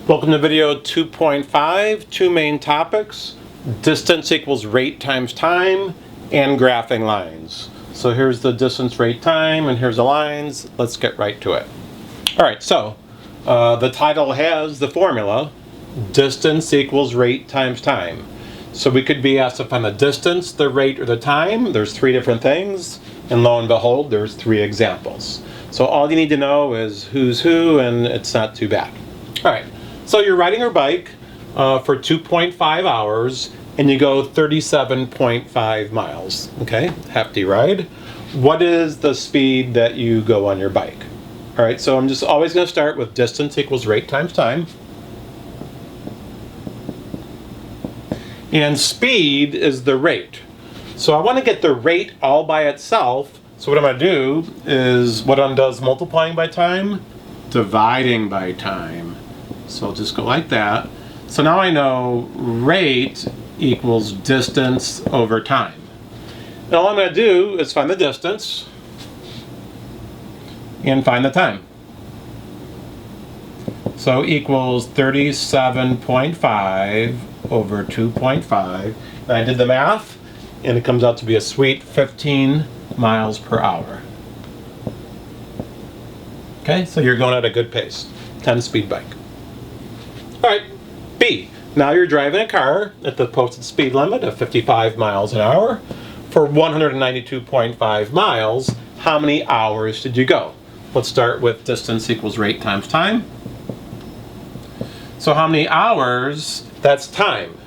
Welcome to video 2.5, two main topics, distance equals rate times time, and graphing lines. So here's the distance, rate, time, and here's the lines. Let's get right to it. All right, so the title has the formula, distance equals rate times time. So we could be asked to find the distance, the rate, or the time. There's three different things, and lo and behold, there's three examples. So all you need to know is who's who, and it's not too bad. All right, so you're riding your bike for 2.5 hours, and you go 37.5 miles, okay? Hefty ride. What is the speed that you go on your bike? All right, so I'm just always gonna start with distance equals rate times time. And speed is the rate. So I wanna get the rate all by itself. So what I'm gonna do is what undoes multiplying by time? Dividing by time. So I'll just go like that. So now I know rate equals distance over time. And all I'm gonna do is find the distance and find the time. So equals 37.5 over 2.5. And I did the math, and it comes out to be a sweet 15 miles per hour. Okay, so you're going at a good pace, 10-speed bike. All right, B. Now you're driving a car at the posted speed limit of 55 miles an hour for 192.5 miles. How many hours did you go? Let's start with distance equals rate times time. So how many hours? That's time.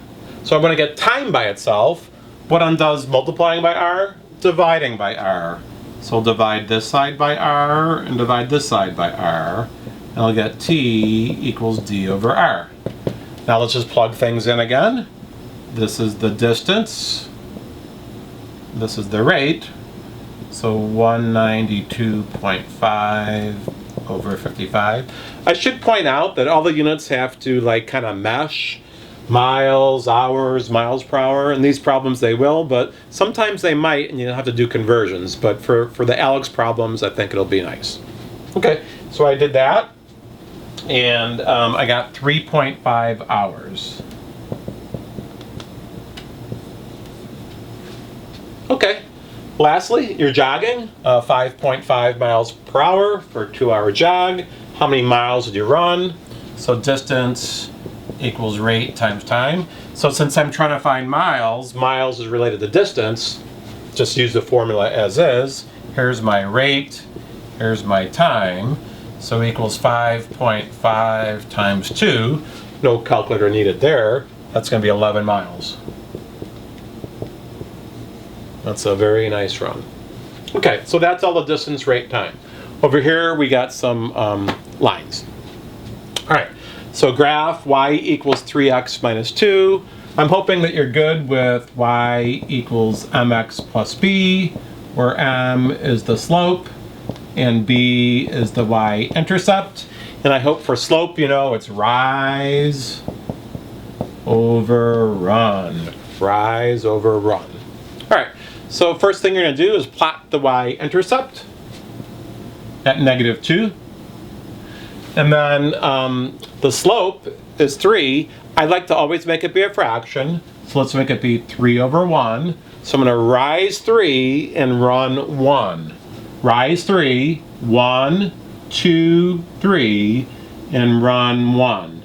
So I'm going to get time by itself. What undoes multiplying by R? Dividing by R. So I'll divide this side by R and divide this side by R. And I'll get T equals D over R. Now let's just plug things in again. This is the distance. This is the rate. So 192.5 over 55. I should point out that all the units have to like kind of mesh. Miles, hours, miles per hour, and these problems they will, but sometimes they might and you'll have to do conversions. But for the Alex problems, I think it'll be nice. Okay, so I did that, and I got 3.5 hours. Okay, lastly, you're jogging 5.5 miles per hour for a 2-hour jog. How many miles did you run? So distance equals rate times time. So since I'm trying to find miles, miles is related to distance, just use the formula as is. Here's my rate, here's my time. So equals 5.5 times 2. No calculator needed there. That's going to be 11 miles. That's a very nice run. Okay, so that's all the distance, rate, time. Over here we got some lines. All right. So graph y equals 3x minus 2. I'm hoping that you're good with y equals mx plus b, where m is the slope and b is the y-intercept. And I hope for slope, you know, it's rise over run. Rise over run. All right, so first thing you're going to do is plot the y-intercept at -2. And then the slope is 3. I like to always make it be a fraction. So let's make it be 3 over 1. So I'm going to rise 3 and run 1. Rise 3, 1, 2, 3, and run 1.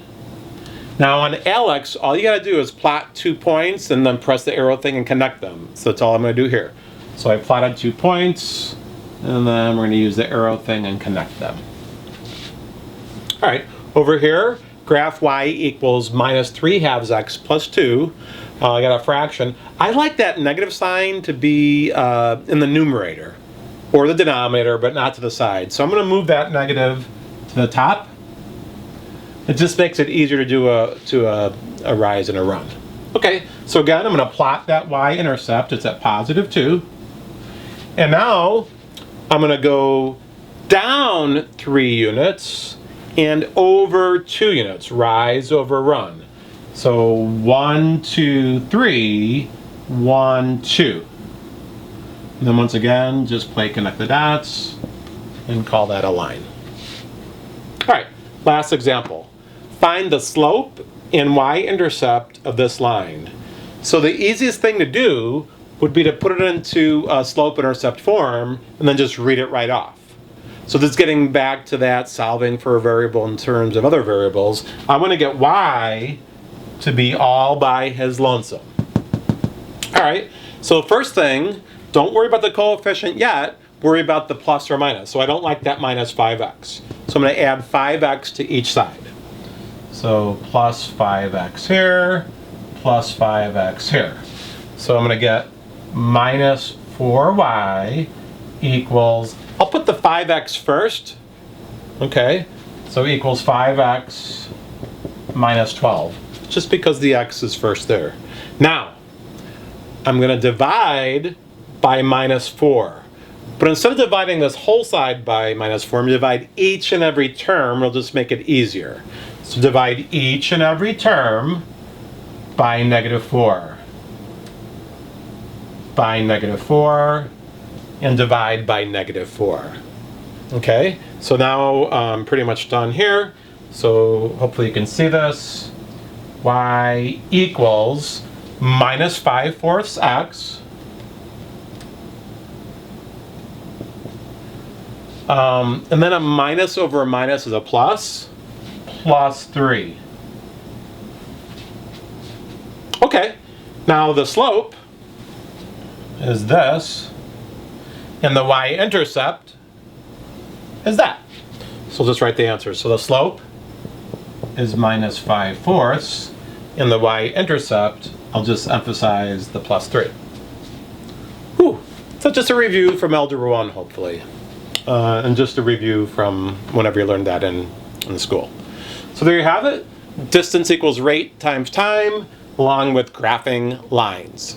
Now on Alex, all you got to do is plot 2 points and then press the arrow thing and connect them. So that's all I'm going to do here. So I plotted 2 points, and then we're going to use the arrow thing and connect them. All right, over here, graph y equals minus 3 halves x plus 2. I got a fraction. I like that negative sign to be in the numerator or the denominator, but not to the side. So I'm going to move that negative to the top. It just makes it easier to do a rise and a run. Okay, so again, I'm going to plot that y-intercept. It's at +2. And now I'm going to go down 3 units and over 2 units, rise over run. So 1, 2, 3, 1, 2. And then once again, just play connect the dots and call that a line. All right, last example. find the slope and y-intercept of this line. So the easiest thing to do would be to put it into a slope-intercept form and then just read it right off. So this is getting back to that solving for a variable in terms of other variables. I want to get y to be all by his lonesome. All right, so first thing, don't worry about the coefficient yet, worry about the plus or minus. So I don't like that minus 5x. So I'm going to add 5x to each side. So plus 5x here, plus 5x here. So I'm going to get minus 4y equals, I'll put the 5x first, okay? So equals 5x minus 12, just because the x is first there. Now, I'm going to divide by minus 4. But instead of dividing this whole side by minus 4, I'm going to divide each and every term. It'll just make it easier. So divide each and every term by negative 4. By negative 4, and divide by negative 4. Okay, so now I'm pretty much done here. So hopefully you can see this. Y equals minus 5/4 x. And then a minus over a minus is a plus, plus 3. Okay, now the slope is this, and the y-intercept is that. So we'll just write the answer. So the slope is minus 5/4, and the y-intercept, I'll just emphasize the plus 3. Whew. So just a review from Algebra 1, hopefully. And just a review from whenever you learned that in school. So there you have it. Distance equals rate times time, along with graphing lines.